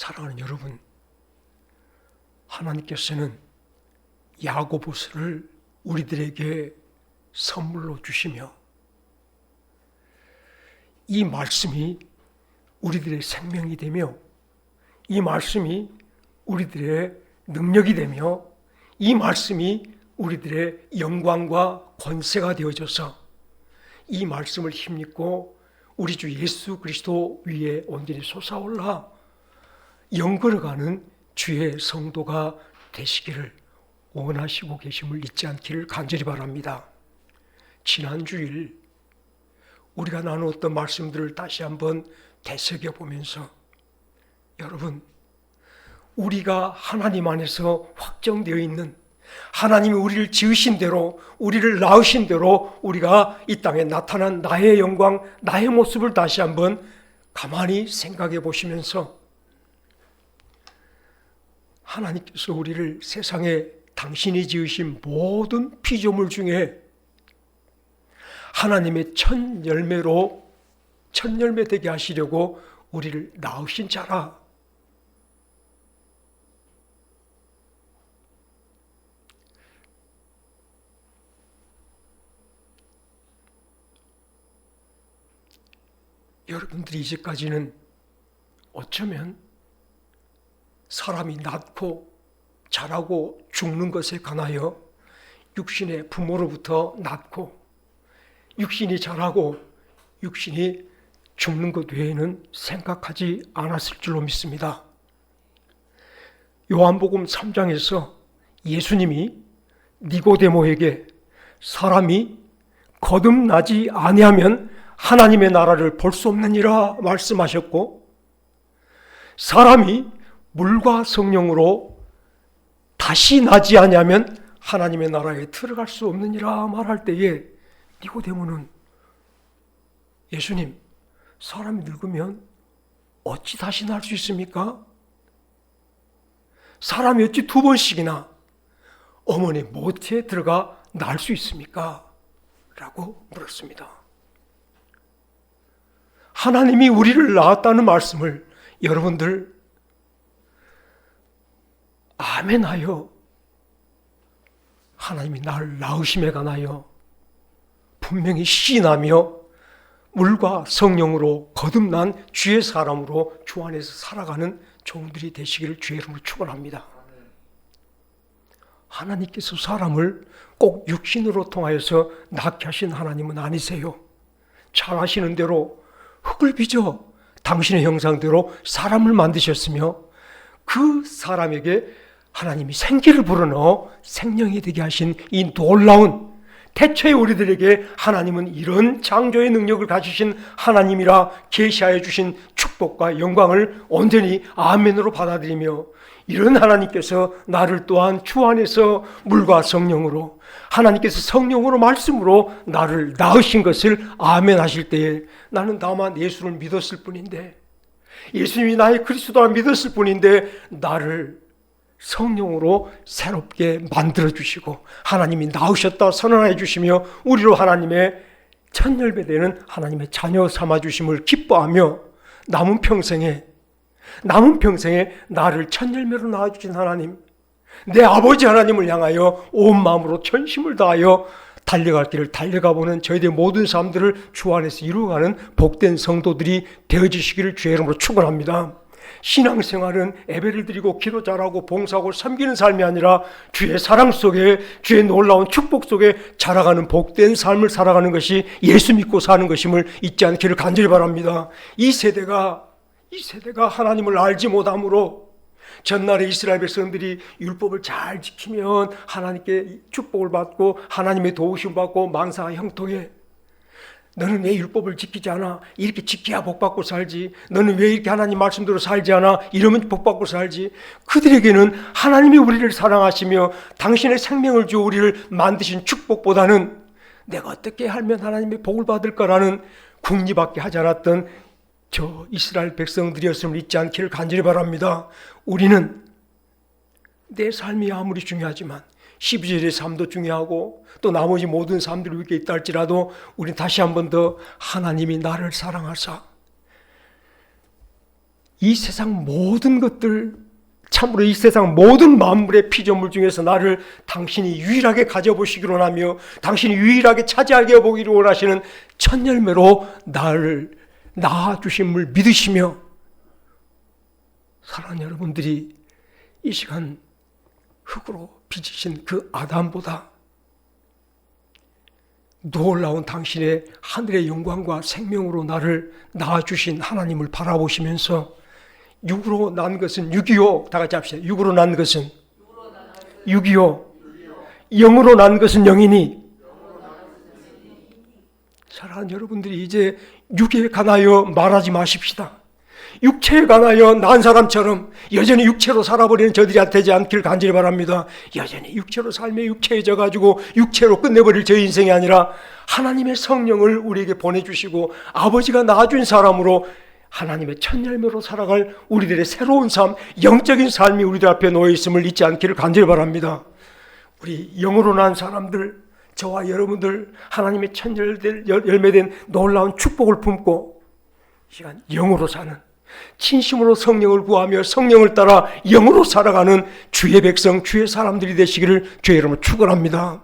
사랑하는 여러분, 하나님께서는 야고보서를 우리들에게 선물로 주시며 이 말씀이 우리들의 생명이 되며 이 말씀이 우리들의 능력이 되며 이 말씀이 우리들의 영광과 권세가 되어져서 이 말씀을 힘입고 우리 주 예수 그리스도 위에 온전히 솟아올라 영걸어가는 주의 성도가 되시기를 원하시고 계심을 잊지 않기를 간절히 바랍니다. 지난 주일 우리가 나누었던 말씀들을 다시 한번 되새겨보면서 여러분, 우리가 하나님 안에서 확정되어 있는 하나님이 우리를 지으신 대로 우리를 낳으신 대로 우리가 이 땅에 나타난 나의 영광, 나의 모습을 다시 한번 가만히 생각해 보시면서 하나님께서 우리를 세상에 당신이 지으신 모든 피조물 중에 하나님의 첫 열매 되게 하시려고 우리를 낳으신 자라. 여러분들이 이제까지는 어쩌면 사람이 낳고 자라고 죽는 것에 관하여 육신의 부모로부터 낳고 육신이 자라고 육신이 죽는 것 외에는 생각하지 않았을 줄로 믿습니다. 요한복음 3장에서 예수님이 니고데모에게 사람이 거듭나지 아니하면 하나님의 나라를 볼 수 없느니라 말씀하셨고, 사람이 물과 성령으로 다시 나지 아니하면 하나님의 나라에 들어갈 수 없느니라 말할 때에 니고데모는 예수님, 사람이 늙으면 어찌 다시 날 수 있습니까? 사람이 어찌 두 번씩이나 어머니 모태에 들어가 날 수 있습니까? 라고 물었습니다. 하나님이 우리를 낳았다는 말씀을 여러분들 아멘하여 하나님이 나를 낳으심에 관하여 분명히 시인하며 물과 성령으로 거듭난 주의 사람으로 주 안에서 살아가는 종들이 되시기를 주의 이름으로 축원합니다. 하나님께서 사람을 꼭 육신으로 통하여서 낳게 하신 하나님은 아니세요. 잘 아시는 대로 흙을 빚어 당신의 형상대로 사람을 만드셨으며 그 사람에게 하나님이 생기를 불어넣어 생명이 되게 하신 이 놀라운, 태초에 우리들에게 하나님은 이런 창조의 능력을 가지신 하나님이라 계시하여 주신 축복과 영광을 온전히 아멘으로 받아들이며, 이런 하나님께서 나를 또한 주 안에서 물과 성령으로, 하나님께서 성령으로 말씀으로 나를 낳으신 것을 아멘 하실 때에 나는 다만 예수를 믿었을 뿐인데, 예수님이 나의 그리스도라 믿었을 뿐인데 나를 성령으로 새롭게 만들어주시고 하나님이 낳으셨다 선언해 주시며 우리로 하나님의 첫 열매 되는 하나님의 자녀 삼아주심을 기뻐하며 남은 평생에 나를 첫 열매로 낳아주신 하나님, 내 아버지 하나님을 향하여 온 마음으로 전심을 다하여 달려갈 길을 달려가보는 저희들 모든 사람들을 주 안에서 이루어가는 복된 성도들이 되어주시기를 주의 이름으로 축원합니다. 신앙생활은 예배를 드리고 기도 잘하고 봉사하고 섬기는 삶이 아니라 주의 사랑 속에, 주의 놀라운 축복 속에 자라가는 복된 삶을 살아가는 것이 예수 믿고 사는 것임을 잊지 않기를 간절히 바랍니다. 이 세대가 하나님을 알지 못함으로 전날에 이스라엘 백성들이 율법을 잘 지키면 하나님께 축복을 받고 하나님의 도우심을 받고 망사가 형통해. 너는 왜 율법을 지키지 않아? 이렇게 지켜야 복받고 살지. 너는 왜 이렇게 하나님 말씀대로 살지 않아? 이러면 복받고 살지. 그들에게는 하나님이 우리를 사랑하시며 당신의 생명을 주어 우리를 만드신 축복보다는 내가 어떻게 하면 하나님의 복을 받을까라는 궁리밖에 하지 않았던 저 이스라엘 백성들이었음을 잊지 않기를 간절히 바랍니다. 우리는 내 삶이 아무리 중요하지만 12절의 삶도 중요하고 또 나머지 모든 삶들이 이렇게 있다 할지라도 우리는 다시 한 번 더 하나님이 나를 사랑하사 이 세상 모든 것들, 참으로 이 세상 모든 만물의 피조물 중에서 나를 당신이 유일하게 가져보시기로 하며 당신이 유일하게 차지하게 보기를 원하시는 첫 열매로 나를 낳아주심을 믿으시며 사랑하는 여러분들이 이 시간 흙으로 빚으신 그 아담보다 놀라운 당신의 하늘의 영광과 생명으로 나를 낳아주신 하나님을 바라보시면서 육으로 난 것은 625, 다 같이 합시다. 육으로 난 것은 625, 영으로 난 것은 영이니. 사랑하는 여러분들이 이제 육에 관하여 말하지 마십시다. 육체에 관하여 난 사람처럼 여전히 육체로 살아버리는 저들이 되지 않기를 간절히 바랍니다. 여전히 육체로 삶에 육체해져 가지고 육체로 끝내버릴 저 인생이 아니라 하나님의 성령을 우리에게 보내주시고 아버지가 낳아준 사람으로 하나님의 첫 열매로 살아갈 우리들의 새로운 삶, 영적인 삶이 우리들 앞에 놓여 있음을 잊지 않기를 간절히 바랍니다. 우리 영으로 난 사람들, 저와 여러분들 하나님의 첫 열매된 놀라운 축복을 품고 이 시간 영으로 사는, 진심으로 성령을 구하며 성령을 따라 영으로 살아가는 주의 백성, 주의 사람들이 되시기를 주의 이름으로 축원합니다.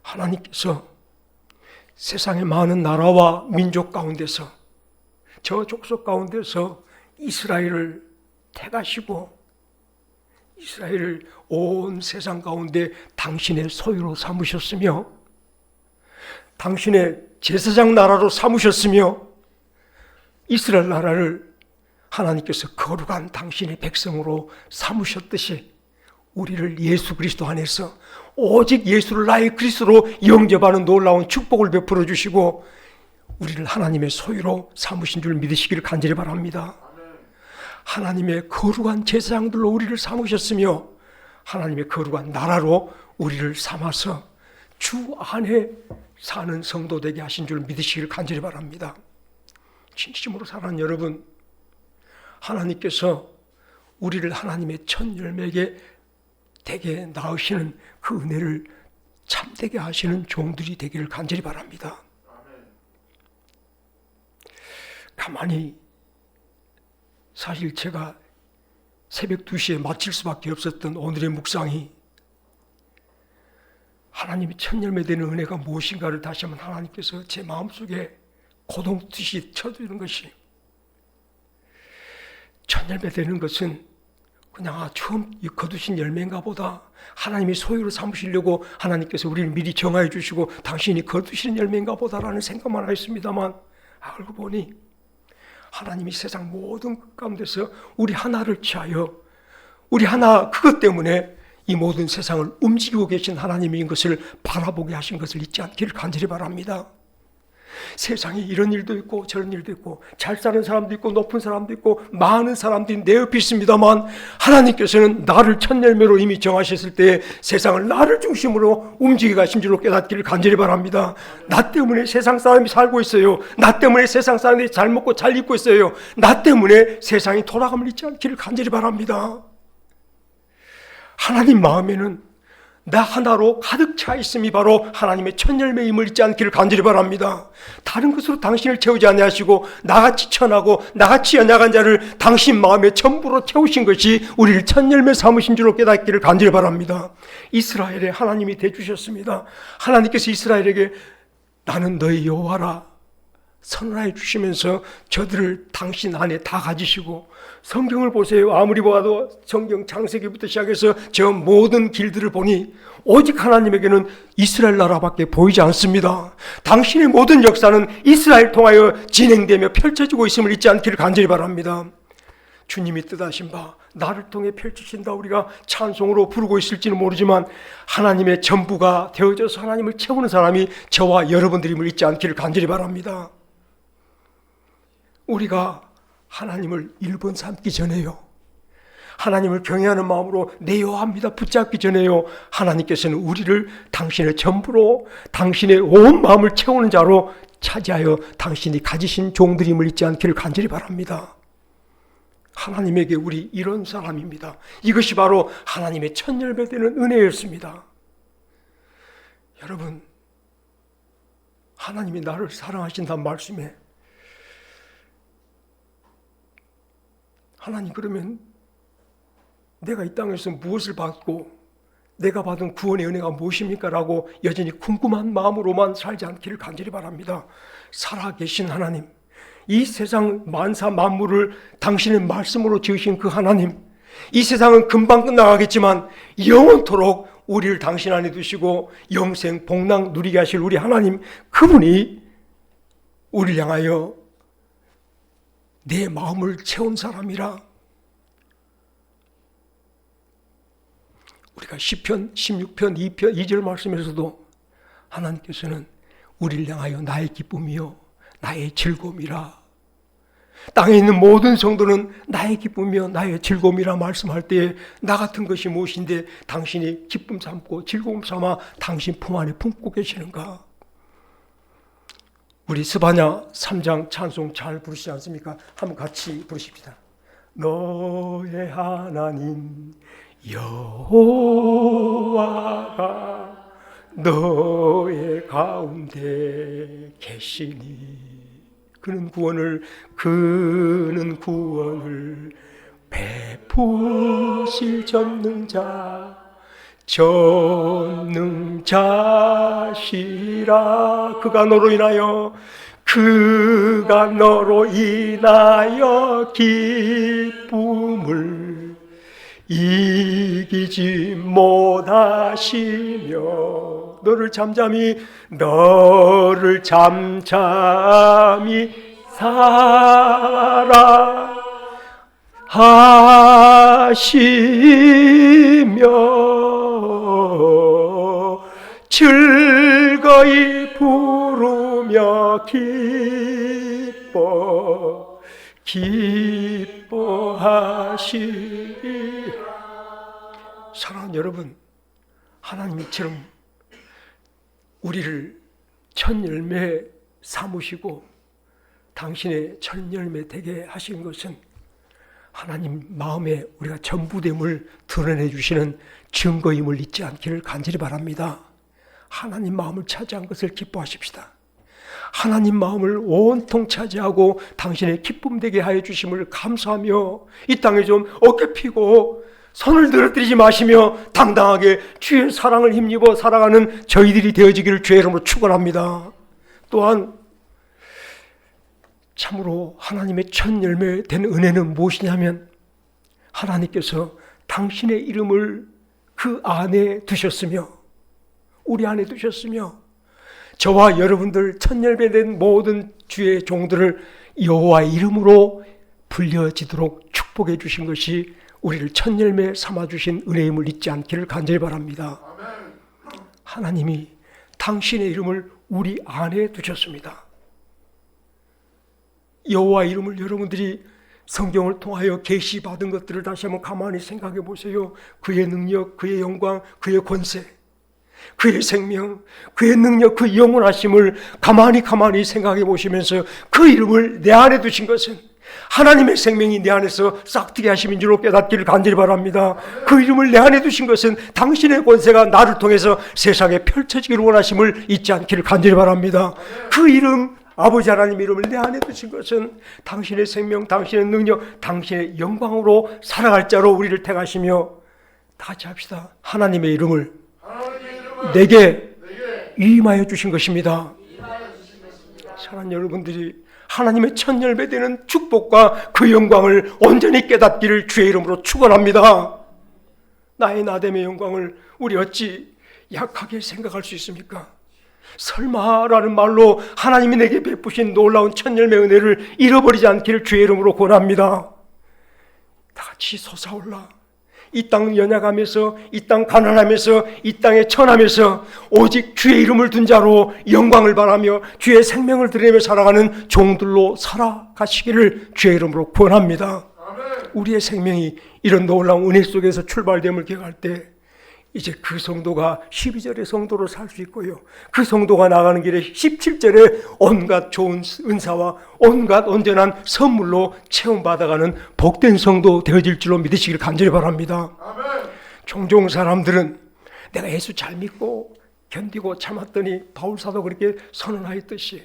하나님께서 세상의 많은 나라와 민족 가운데서 저 족속 가운데서 이스라엘을 택하시고 이스라엘을 온 세상 가운데 당신의 소유로 삼으셨으며 당신의 제사장 나라로 삼으셨으며 이스라엘 나라를 하나님께서 거룩한 당신의 백성으로 삼으셨듯이 우리를 예수 그리스도 안에서 오직 예수를 나의 그리스도로 영접하는 놀라운 축복을 베풀어 주시고 우리를 하나님의 소유로 삼으신 줄 믿으시기를 간절히 바랍니다. 하나님의 거룩한 제사장들로 우리를 삼으셨으며 하나님의 거룩한 나라로 우리를 삼아서 주 안에 사는 성도 되게 하신 줄 믿으시기를 간절히 바랍니다. 진심으로 사랑하는 여러분, 하나님께서 우리를 하나님의 첫 열매에게 되게 낳으시는 그 은혜를 참되게 하시는 종들이 되기를 간절히 바랍니다. 가만히 사실 제가 새벽 2시에 마칠 수밖에 없었던 오늘의 묵상이 하나님의 첫 열매되는 은혜가 무엇인가를 다시 한번 하나님께서 제 마음속에 고동듯이 쳐주는 것이 첫 열매되는 것은 그냥 처음 거두신 열매인가 보다 하나님이 소유로 삼으시려고 하나님께서 우리를 미리 정하여 주시고 당신이 거두시는 열매인가 보다라는 생각만 하였습니다만 알고 보니 하나님이 세상 모든 것 가운데서 우리 하나를 취하여 우리 하나 그것 때문에 이 모든 세상을 움직이고 계신 하나님인 것을 바라보게 하신 것을 잊지 않기를 간절히 바랍니다. 세상에 이런 일도 있고 저런 일도 있고 잘 사는 사람도 있고 높은 사람도 있고 많은 사람들이 내 옆에 있습니다만 하나님께서는 나를 첫 열매로 이미 정하셨을 때 세상을 나를 중심으로 움직여 가신 줄로 깨닫기를 간절히 바랍니다. 나 때문에 세상 사람이 살고 있어요. 나 때문에 세상 사람들이 잘 먹고 잘 입고 있어요. 나 때문에 세상이 돌아감을 잊지 않기를 간절히 바랍니다. 하나님 마음에는 나 하나로 가득 차 있음이 바로 하나님의 첫 열매임을 잊지 않기를 간절히 바랍니다. 다른 것으로 당신을 채우지 아니하시고 나같이 천하고 나같이 연약한 자를 당신 마음에 전부로 채우신 것이 우리를 첫 열매 삼으신 줄로 깨닫기를 간절히 바랍니다. 이스라엘에 하나님이 대주셨습니다. 하나님께서 이스라엘에게 나는 너희 여호와라 선언해 주시면서 저들을 당신 안에 다 가지시고 성경을 보세요. 아무리 봐도 성경 창세기부터 시작해서 저 모든 길들을 보니 오직 하나님에게는 이스라엘 나라밖에 보이지 않습니다. 당신의 모든 역사는 이스라엘 통하여 진행되며 펼쳐지고 있음을 잊지 않기를 간절히 바랍니다. 주님이 뜻하신 바 나를 통해 펼치신다 우리가 찬송으로 부르고 있을지는 모르지만 하나님의 전부가 되어져서 하나님을 채우는 사람이 저와 여러분들임을 잊지 않기를 간절히 바랍니다. 우리가 하나님을 1번 삼기 전에요. 하나님을 경외하는 마음으로 내 여호와입니다 붙잡기 전에요. 하나님께서는 우리를 당신의 전부로 당신의 온 마음을 채우는 자로 차지하여 당신이 가지신 종들임을 잊지 않기를 간절히 바랍니다. 하나님에게 우리 이런 사람입니다. 이것이 바로 하나님의 첫 열매되는 은혜였습니다. 여러분, 하나님이 나를 사랑하신다는 말씀에 하나님, 그러면 내가 이 땅에서 무엇을 받고 내가 받은 구원의 은혜가 무엇입니까? 라고 여전히 궁금한 마음으로만 살지 않기를 간절히 바랍니다. 살아계신 하나님, 이 세상 만사 만물을 당신의 말씀으로 지으신 그 하나님, 이 세상은 금방 끝나가겠지만 영원토록 우리를 당신 안에 두시고 영생 복락 누리게 하실 우리 하나님, 그분이 우리를 향하여 내 마음을 채운 사람이라. 우리가 시편 16편 2절 말씀에서도 하나님께서는 우리를 향하여 나의 기쁨이요 나의 즐거움이라, 땅에 있는 모든 성도는 나의 기쁨이요 나의 즐거움이라 말씀할 때에 나 같은 것이 무엇인데 당신이 기쁨 삼고 즐거움 삼아 당신 품 안에 품고 계시는가? 우리 스바냐 3장 찬송 잘 부르시지 않습니까? 한번 같이 부르십시다. 너의 하나님 여호와가 너의 가운데 계시니 그는 구원을 베푸실 전능자시라. 그가 너로 인하여 기쁨을 이기지 못하시며 너를 잠잠히 사랑하시며 즐거이 부르며 기뻐하시리. 사랑하는 여러분, 하나님처럼 우리를 첫 열매 삼으시고 당신의 첫 열매 되게 하신 것은 하나님 마음에 우리가 전부됨을 드러내 주시는 증거임을 잊지 않기를 간절히 바랍니다. 하나님 마음을 차지한 것을 기뻐하십시다. 하나님 마음을 온통 차지하고 당신의 기쁨 되게 하여 주심을 감사하며 이 땅에 좀 어깨 피고 손을 늘어뜨리지 마시며 당당하게 주의 사랑을 힘입어 살아가는 저희들이 되어지기를 주의 이름으로 축원합니다. 또한 참으로 하나님의 첫 열매 된 은혜는 무엇이냐면 하나님께서 당신의 이름을 그 안에 두셨으며 우리 안에 두셨으며 저와 여러분들 첫 열매 된 모든 주의 종들을 여호와의 이름으로 불려지도록 축복해 주신 것이 우리를 첫 열매 삼아주신 은혜임을 잊지 않기를 간절히 바랍니다. 하나님이 당신의 이름을 우리 안에 두셨습니다. 여호와 이름을 여러분들이 성경을 통하여 계시받은 것들을 다시 한번 가만히 생각해 보세요. 그의 능력, 그의 영광, 그의 권세, 그의 생명, 그의 능력, 그 영원하심을 가만히 생각해 보시면서 그 이름을 내 안에 두신 것은 하나님의 생명이 내 안에서 싹트게 하심인 줄로 깨닫기를 간절히 바랍니다. 그 이름을 내 안에 두신 것은 당신의 권세가 나를 통해서 세상에 펼쳐지기를 원하심을 잊지 않기를 간절히 바랍니다. 그 이름, 아버지 하나님 이름을 내 안에 두신 것은 당신의 생명, 당신의 능력, 당신의 영광으로 살아갈 자로 우리를 택하시며, 다 같이 합시다. 하나님의 이름을 내게 위임하여 주신 것입니다. 사랑하는 여러분들이 하나님의 첫 열매 되는 축복과 그 영광을 온전히 깨닫기를 주의 이름으로 축원합니다. 나의 나됨의 영광을 우리 어찌 약하게 생각할 수 있습니까? 설마라는 말로 하나님이 내게 베푸신 놀라운 첫 열매 은혜를 잃어버리지 않기를 주의 이름으로 권합니다. 다 같이 솟아올라 이 땅 연약하면서, 이 땅 가난하면서, 이 땅에 천하면서 오직 주의 이름을 둔 자로 영광을 바라며 주의 생명을 드리며 살아가는 종들로 살아가시기를 주의 이름으로 권합니다. 우리의 생명이 이런 놀라운 은혜 속에서 출발됨을 기억할 때 이제 그 성도가 12절의 성도로 살 수 있고요, 그 성도가 나가는 길에 17절에 온갖 좋은 은사와 온갖 온전한 선물로 체험받아가는 복된 성도 되어질 줄로 믿으시기를 간절히 바랍니다. 아멘. 종종 사람들은 내가 예수 잘 믿고 견디고 참았더니 바울사도 그렇게 선언하였듯이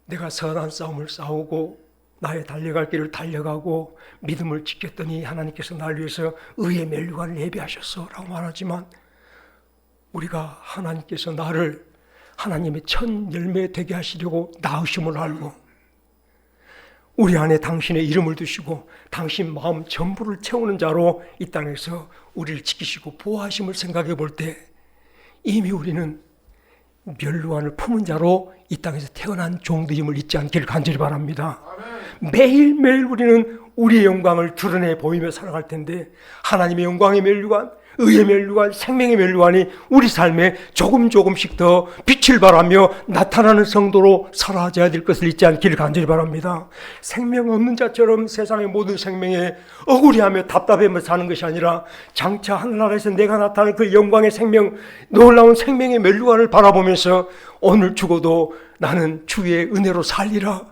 내가 선한 싸움을 싸우고 나의 달려갈 길을 달려가고 믿음을 지켰더니 하나님께서 나를 위해서 의의 면류관을 예비하셨어 라고 말하지만, 우리가 하나님께서 나를 하나님의 첫 열매 되게 하시려고 낳으심을 알고 우리 안에 당신의 이름을 두시고 당신 마음 전부를 채우는 자로 이 땅에서 우리를 지키시고 보호하심을 생각해 볼 때 이미 우리는 면류관을 품은 자로 이 땅에서 태어난 종들임을 잊지 않기를 간절히 바랍니다. 매일매일 우리는 우리의 영광을 드러내 보이며 살아갈 텐데, 하나님의 영광의 면류관, 의의 면류관, 생명의 면류관이 우리 삶에 조금씩 더 빛을 발하며 나타나는 성도로 살아가야 될 것을 잊지 않기를 간절히 바랍니다. 생명 없는 자처럼 세상의 모든 생명에 억울해하며 답답해하며 사는 것이 아니라 장차 하늘나라에서 내가 나타낸 그 영광의 생명, 놀라운 생명의 면류관을 바라보면서 오늘 죽어도 나는 주의 은혜로 살리라,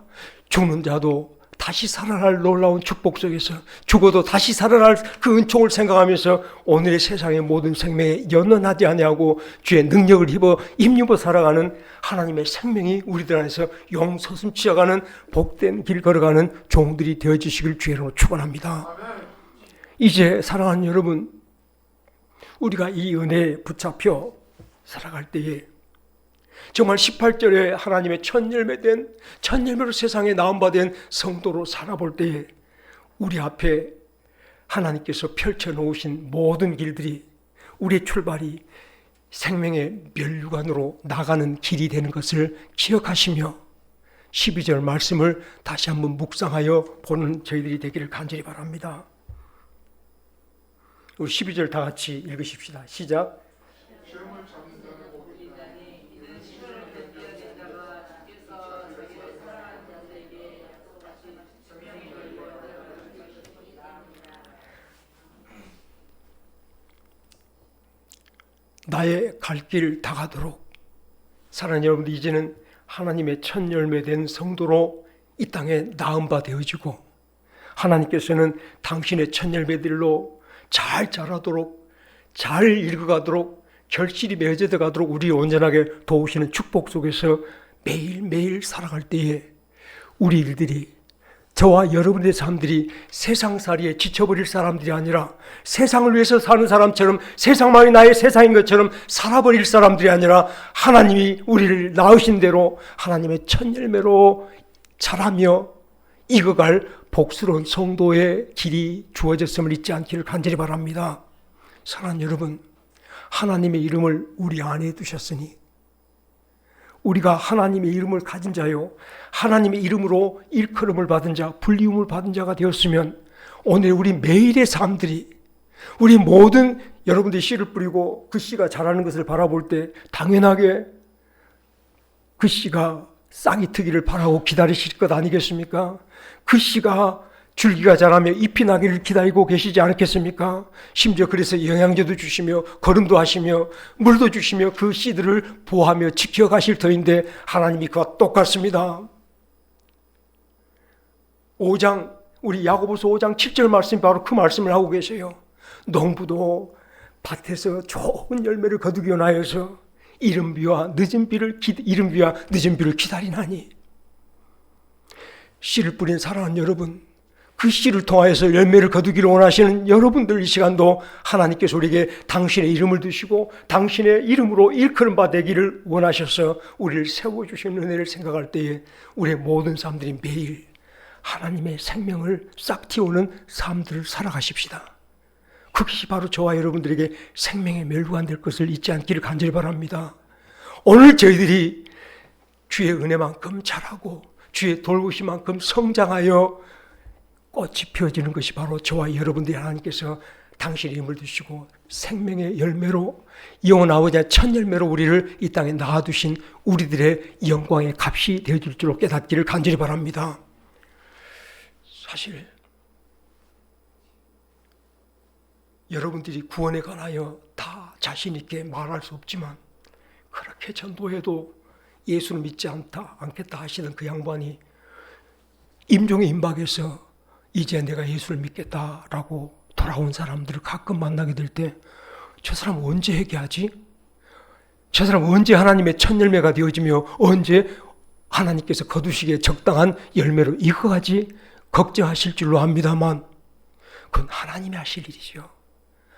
죽는 자도 다시 살아날 놀라운 축복 속에서 죽어도 다시 살아날 그 은총을 생각하면서 오늘의 세상의 모든 생명에 연연하지 아니하고 주의 능력을 힘입어 살아가는 하나님의 생명이 우리들 안에서 영서슴치어가는 복된 길 걸어가는 종들이 되어주시길 주의 이름으로 축원합니다. 이제 사랑하는 여러분, 우리가 이 은혜에 붙잡혀 살아갈 때에 정말 18절에 하나님의 첫 열매로 세상에 나온바된 성도로 살아볼 때에 우리 앞에 하나님께서 펼쳐놓으신 모든 길들이 우리의 출발이 생명의 면류관으로 나가는 길이 되는 것을 기억하시며 12절 말씀을 다시 한번 묵상하여 보는 저희들이 되기를 간절히 바랍니다. 우리 12절 다 같이 읽으십시다. 시작. 나의 갈 길 다가도록. 사랑하는 여러분들, 이제는 하나님의 첫 열매된 성도로 이 땅에 낳은 바 되어지고 하나님께서는 당신의 첫 열매들로 잘 자라도록, 잘 읽어가도록, 결실이 맺어져 가도록 우리 온전하게 도우시는 축복 속에서 매일매일 살아갈 때에 우리 일들이, 저와 여러분의 삶들이 세상살이에 지쳐버릴 사람들이 아니라 세상을 위해서 사는 사람처럼, 세상만이 나의 세상인 것처럼 살아버릴 사람들이 아니라 하나님이 우리를 낳으신 대로 하나님의 첫 열매로 자라며 익어갈 복스러운 성도의 길이 주어졌음을 잊지 않기를 간절히 바랍니다. 사랑하는 여러분, 하나님의 이름을 우리 안에 두셨으니 우리가 하나님의 이름을 가진 자요, 하나님의 이름으로 일컬음을 받은 자, 불리움을 받은 자가 되었으면 오늘 우리 매일의 삶들이, 우리 모든 여러분들이 씨를 뿌리고 그 씨가 자라는 것을 바라볼 때 당연하게 그 씨가 싹이 트기를 바라고 기다리실 것 아니겠습니까? 그 씨가 줄기가 자라며 잎이 나기를 기다리고 계시지 않겠습니까? 심지어 그래서 영양제도 주시며 거름도 하시며 물도 주시며 그 씨들을 보호하며 지켜가실 터인데 하나님이 그와 똑같습니다. 5장, 우리 야고보서 5장 7절 말씀이 바로 그 말씀을 하고 계세요. 농부도 밭에서 좋은 열매를 거두기 원하여서 이른 비와 늦은 비를 기다리나니. 씨를 뿌린 사랑하는 여러분, 그 씨를 통하여서 열매를 거두기를 원하시는 여러분들, 이 시간도 하나님께서 우리에게 당신의 이름을 두시고 당신의 이름으로 일컬음 바 되기를 원하셔서 우리를 세워주시는 은혜를 생각할 때에 우리의 모든 사람들이 매일 하나님의 생명을 싹 틔우는 삶들을 살아가십시다. 그것이 바로 저와 여러분들에게 생명의 멸류관 될 것을 잊지 않기를 간절히 바랍니다. 오늘 저희들이 주의 은혜만큼 자라고 주의 돌보심만큼 성장하여 꽃이 피어지는 것이 바로 저와 여러분들이 하나님께서 당신의 힘을 주시고 생명의 열매로, 영원 아버지의 첫 열매로 우리를 이 땅에 낳아두신 우리들의 영광의 값이 되어줄 줄로 깨닫기를 간절히 바랍니다. 사실 여러분들이 구원에 관하여 다 자신 있게 말할 수 없지만 그렇게 전도해도 예수를 믿지 않겠다 하시는 그 양반이 임종의 임박에서 이제 내가 예수를 믿겠다라고 돌아온 사람들을 가끔 만나게 될 때 저 사람 언제 회개하지? 저 사람 언제 하나님의 첫 열매가 되어지며 언제 하나님께서 거두시기에 적당한 열매로 익어가지 걱정하실 줄로 압니다만 그건 하나님이 하실 일이죠.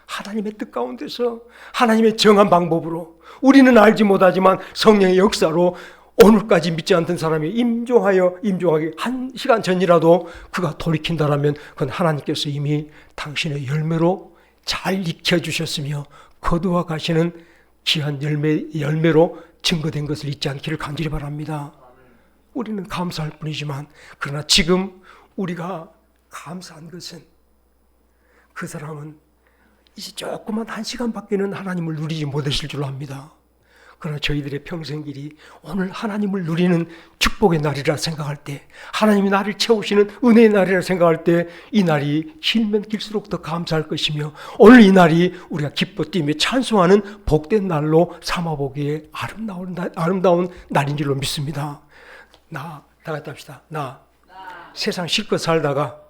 하나님의 뜻 가운데서 하나님의 정한 방법으로 우리는 알지 못하지만 성령의 역사로 오늘까지 믿지 않던 사람이 임종하기 한 시간 전이라도 그가 돌이킨다라면 그건 하나님께서 이미 당신의 열매로 잘 익혀주셨으며 거두어 가시는 귀한 열매로 증거된 것을 잊지 않기를 간절히 바랍니다. 우리는 감사할 뿐이지만 그러나 지금 우리가 감사한 것은 그 사람은 이제 조그만 한 시간밖에는 하나님을 누리지 못하실 줄로 압니다. 그러나 저희들의 평생길이 오늘 하나님을 누리는 축복의 날이라 생각할 때, 하나님이 나를 채우시는 은혜의 날이라 생각할 때 이 날이 길면 길수록 더 감사할 것이며 오늘 이 날이 우리가 기뻐 뛰며 찬송하는 복된 날로 삼아보기에 아름다운 날인 줄로 믿습니다. 다 같이 합시다. 세상 실컷 살다가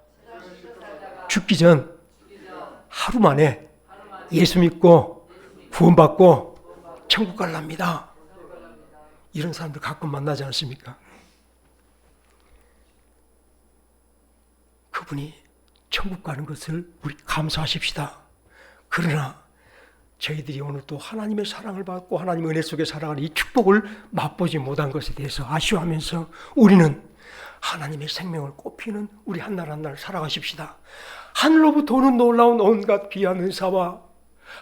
죽기 전 하루 만에 예수 믿고 구원받고 천국 갈랍니다. 이런 사람들 가끔 만나지 않습니까? 그분이 천국 가는 것을 우리 감사하십시다. 그러나 저희들이 오늘 또 하나님의 사랑을 받고 하나님의 은혜 속에 살아가는 이 축복을 맛보지 못한 것에 대해서 아쉬워하면서 우리는 하나님의 생명을 꽃피는 우리 한 날 한 날 살아가십시다. 하늘로부터 오는 놀라운 온갖 귀한 은사와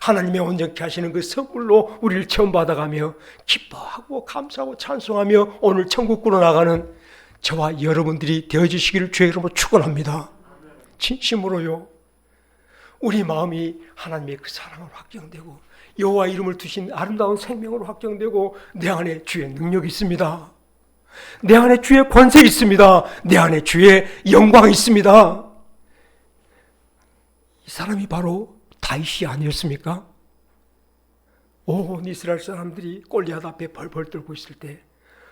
하나님의 온전케 하시는 그 선물로 우리를 체험받아가며 기뻐하고 감사하고 찬송하며 오늘 천국으로 나가는 저와 여러분들이 되어주시기를 주의 이름으로 축원합니다. 진심으로요. 우리 마음이 하나님의 그 사랑으로 확정되고 여호와 이름을 두신 아름다운 생명으로 확정되고 내 안에 주의 능력이 있습니다. 내 안에 주의 권세 있습니다. 내 안에 주의 영광이 있습니다. 이 사람이 바로 다윗이 아니었습니까? 온 이스라엘 사람들이 골리앗 앞에 벌벌 떨고 있을 때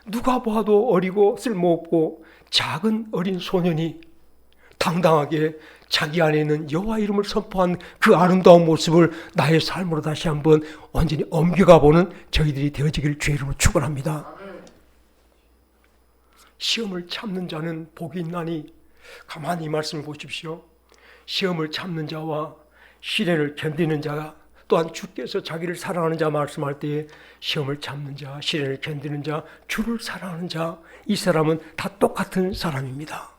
누가 보아도 어리고 쓸모없고 작은 어린 소년이 당당하게 자기 안에 있는 여호와 이름을 선포한 그 아름다운 모습을 나의 삶으로 다시 한번 온전히 옮겨가 보는 저희들이 되어지기를 주의 이름으로 축원합니다. 시험을 참는 자는 복이 있나니 가만히 이 말씀을 보십시오. 시험을 참는 자와 시련을 견디는 자가 또한 주께서 자기를 사랑하는 자 말씀할 때에 시험을 참는 자, 시련을 견디는 자, 주를 사랑하는 자, 이 사람은 다 똑같은 사람입니다.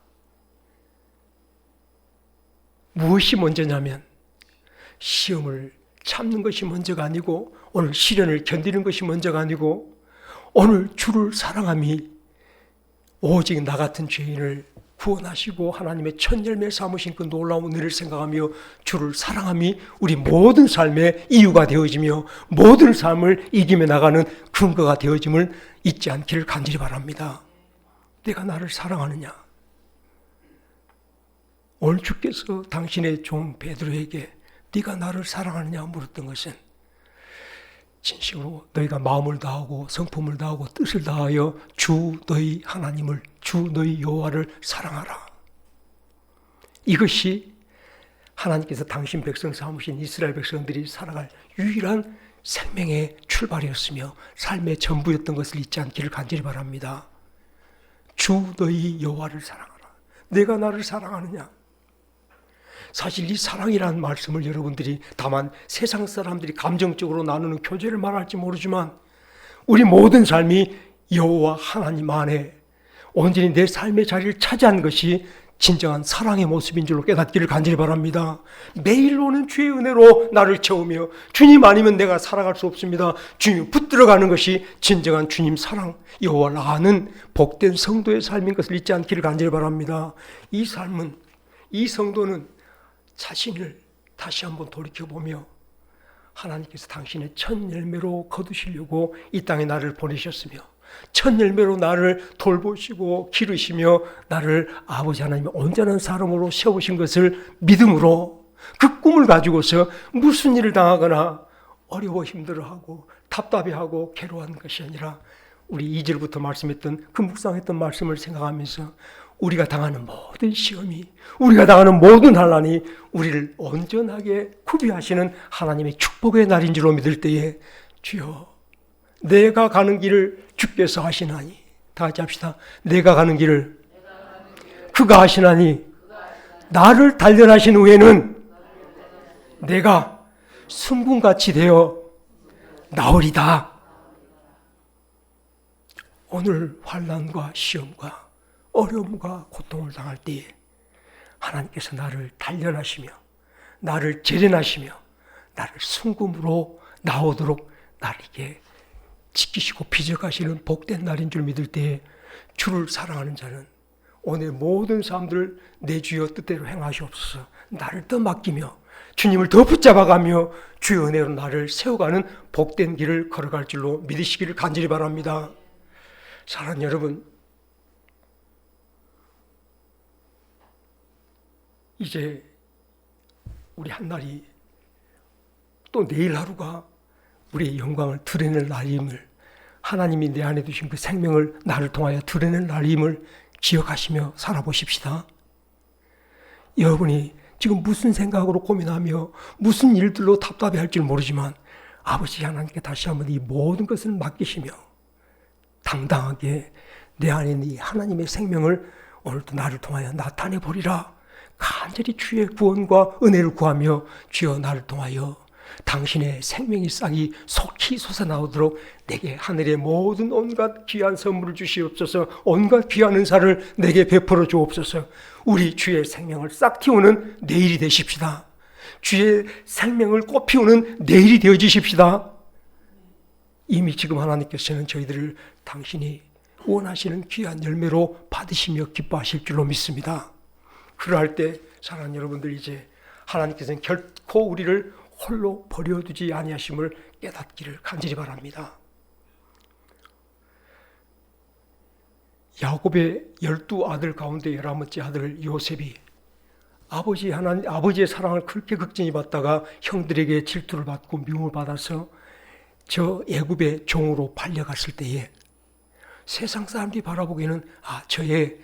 무엇이 먼저냐면 시험을 참는 것이 먼저가 아니고 오늘 시련을 견디는 것이 먼저가 아니고 오늘 주를 사랑함이 오직 나 같은 죄인을 구원하시고 하나님의 첫 열매 삼으신 그 놀라운 은혜를 생각하며 주를 사랑함이 우리 모든 삶의 이유가 되어지며 모든 삶을 이기며 나가는 근거가 되어짐을 잊지 않기를 간절히 바랍니다. 내가 나를 사랑하느냐? 오늘 주께서 당신의 종 베드로에게 네가 나를 사랑하느냐 물었던 것은 진심으로 너희가 마음을 다하고 성품을 다하고 뜻을 다하여 주 너희 하나님을, 주 너희 여호와를 사랑하라. 이것이 하나님께서 당신 백성 삼으신 이스라엘 백성들이 살아갈 유일한 생명의 출발이었으며 삶의 전부였던 것을 잊지 않기를 간절히 바랍니다. 주 너희 여호와를 사랑하라. 내가 나를 사랑하느냐? 사실 이 사랑이라는 말씀을 여러분들이 다만 세상 사람들이 감정적으로 나누는 교제를 말할지 모르지만 우리 모든 삶이 여호와 하나님 안에 온전히 내 삶의 자리를 차지한 것이 진정한 사랑의 모습인 줄로 깨닫기를 간절히 바랍니다. 매일 오는 주의 은혜로 나를 채우며 주님 아니면 내가 살아갈 수 없습니다. 주님 붙들어가는 것이 진정한 주님 사랑, 여호와를 아는 복된 성도의 삶인 것을 잊지 않기를 간절히 바랍니다. 이 삶은, 이 성도는 자신을 다시 한번 돌이켜보며 하나님께서 당신의 첫 열매로 거두시려고 이 땅에 나를 보내셨으며 첫 열매로 나를 돌보시고 기르시며 나를 아버지 하나님의 온전한 사람으로 세우신 것을 믿음으로 그 꿈을 가지고서 무슨 일을 당하거나 어려워 힘들어하고 답답해하고 괴로워하는 것이 아니라 우리 2절부터 말씀했던 그 묵상했던 말씀을 생각하면서 우리가 당하는 모든 시험이, 우리가 당하는 모든 환난이 우리를 온전하게 구비하시는 하나님의 축복의 날인 줄로 믿을 때에 주여 내가 가는 길을 주께서 하시나니 다 같이 합시다. 내가 가는 길을 그가 하시나니 나를 단련하신 후에는 내가 순금같이 되어 나으리다. 오늘 환난과 시험과 어려움과 고통을 당할 때에 하나님께서 나를 단련하시며 나를 재련하시며 나를 순금으로 나오도록 나에게 지키시고 빚어가시는 복된 날인 줄 믿을 때에 주를 사랑하는 자는 오늘 모든 사람들을 내 주여 뜻대로 행하시옵소서. 나를 더 맡기며 주님을 더 붙잡아가며 주의 은혜로 나를 세워가는 복된 길을 걸어갈 줄로 믿으시기를 간절히 바랍니다. 사랑하는 여러분, 이제 우리 한날이 또 내일 하루가 우리의 영광을 드러낼 날임을, 하나님이 내 안에 두신 그 생명을 나를 통하여 드러낼 날임을 기억하시며 살아보십시다. 여러분이 지금 무슨 생각으로 고민하며 무슨 일들로 답답해할지 모르지만 아버지 하나님께 다시 한번 이 모든 것을 맡기시며 당당하게 내 안에 있는 이 하나님의 생명을 오늘도 나를 통하여 나타내 보리라. 간절히 주의 구원과 은혜를 구하며 주여 나를 통하여 당신의 생명의 싹이 속히 솟아나오도록 내게 하늘의 모든 온갖 귀한 선물을 주시옵소서. 온갖 귀한 은사를 내게 베풀어 주옵소서. 우리 주의 생명을 싹 틔우는 내일이 되십시다. 주의 생명을 꽃피우는 내일이 되어지십시다. 이미 지금 하나님께서는 저희들을 당신이 원하시는 귀한 열매로 받으시며 기뻐하실 줄로 믿습니다. 그러할 때 사랑하는 여러분들, 이제 하나님께서는 결코 우리를 홀로 버려두지 아니하심을 깨닫기를 간절히 바랍니다. 야곱의 12아들 가운데 11번째 아들 요셉이 아버지의 사랑을 그렇게 극진히 받다가 형들에게 질투를 받고 미움을 받아서 저 애굽의 종으로 팔려갔을 때에 세상 사람들이 바라보기에는 저의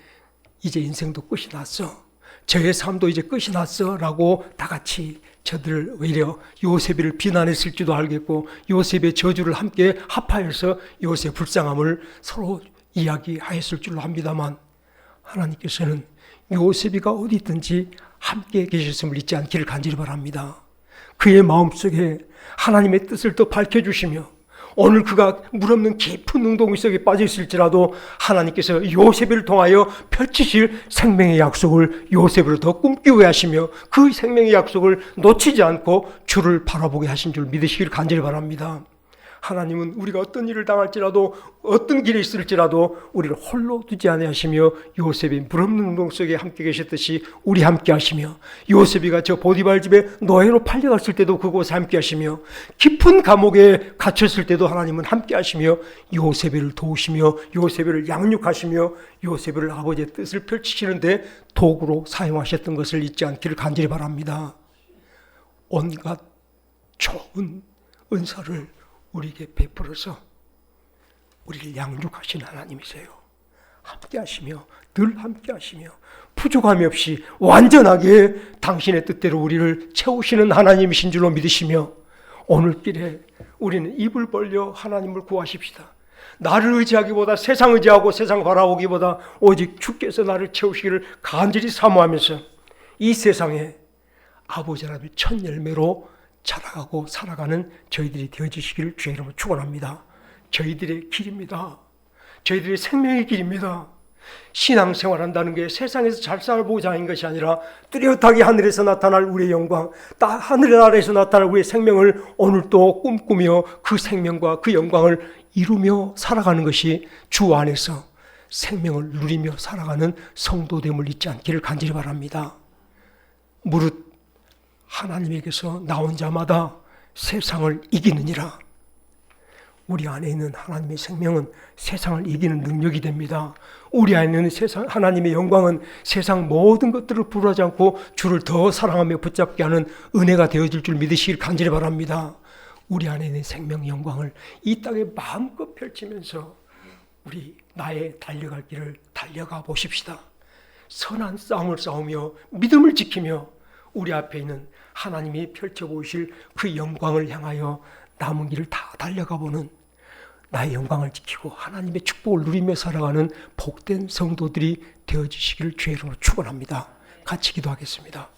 이제 인생도 끝이 났어, 저의 삶도 이제 끝이 났어 라고 다 같이 저들을 오히려 요셉을 비난했을지도 알겠고 요셉의 저주를 함께 합하여서 요셉의 불쌍함을 서로 이야기하였을 줄로 합니다만, 하나님께서는 요셉이가 어디 있든지 함께 계셨음을 잊지 않기를 간절히 바랍니다. 그의 마음속에 하나님의 뜻을 더 밝혀주시며 오늘 그가 물없는 깊은 운동 속에 빠져 있을지라도 하나님께서 요셉을 통하여 펼치실 생명의 약속을 요셉으로 더 꿈꾸게 하시며 그 생명의 약속을 놓치지 않고 주를 바라보게 하신 줄 믿으시길 간절히 바랍니다. 하나님은 우리가 어떤 일을 당할지라도 어떤 길에 있을지라도 우리를 홀로 두지 아니하시며 요셉이 물없는 운동 속에 함께 계셨듯이 우리 함께 하시며, 요셉이가 저 보디발 집에 노예로 팔려갔을 때도 그곳에 함께 하시며 깊은 감옥에 갇혔을 때도 하나님은 함께 하시며 요셉을 도우시며 요셉을 양육하시며 요셉을 아버지의 뜻을 펼치시는데 도구로 사용하셨던 것을 잊지 않기를 간절히 바랍니다. 온갖 좋은 은사를 우리에게 베풀어서 우리를 양육하신 하나님이세요. 함께 하시며 늘 함께 하시며 부족함이 없이 완전하게 당신의 뜻대로 우리를 채우시는 하나님이신 줄로 믿으시며 오늘길에 우리는 입을 벌려 하나님을 구하십시다. 나를 의지하기보다 세상 의지하고 세상 바라보기보다 오직 주께서 나를 채우시기를 간절히 사모하면서 이 세상에 아버지 하나님의 첫 열매로 자라가고 살아가는 저희들이 되어주시기를 주의 이름으로 축원합니다. 저희들의 길입니다. 저희들의 생명의 길입니다. 신앙생활한다는 게 세상에서 잘 살아보고자 하는 것이 아니라 뚜렷하게 하늘에서 나타날 우리의 영광, 하늘 아래에서 나타날 우리의 생명을 오늘도 꿈꾸며 그 생명과 그 영광을 이루며 살아가는 것이 주 안에서 생명을 누리며 살아가는 성도됨을 잊지 않기를 간절히 바랍니다. 무릇 하나님에게서 나온 자마다 세상을 이기느니라. 우리 안에 있는 하나님의 생명은 세상을 이기는 능력이 됩니다. 우리 안에 있는 하나님의 영광은 세상 모든 것들을 불하지 않고 주를 더 사랑하며 붙잡게 하는 은혜가 되어질 줄 믿으시길 간절히 바랍니다. 우리 안에 있는 생명의 영광을 이 땅에 마음껏 펼치면서 우리 나의 달려갈 길을 달려가 보십시다. 선한 싸움을 싸우며 믿음을 지키며 우리 앞에 있는 하나님이 펼쳐 보이실 그 영광을 향하여 남은 길을 다 달려가 보는 나의 영광을 지키고 하나님의 축복을 누리며 살아가는 복된 성도들이 되어지시기를 주의 이름으로 축원합니다. 같이 기도하겠습니다.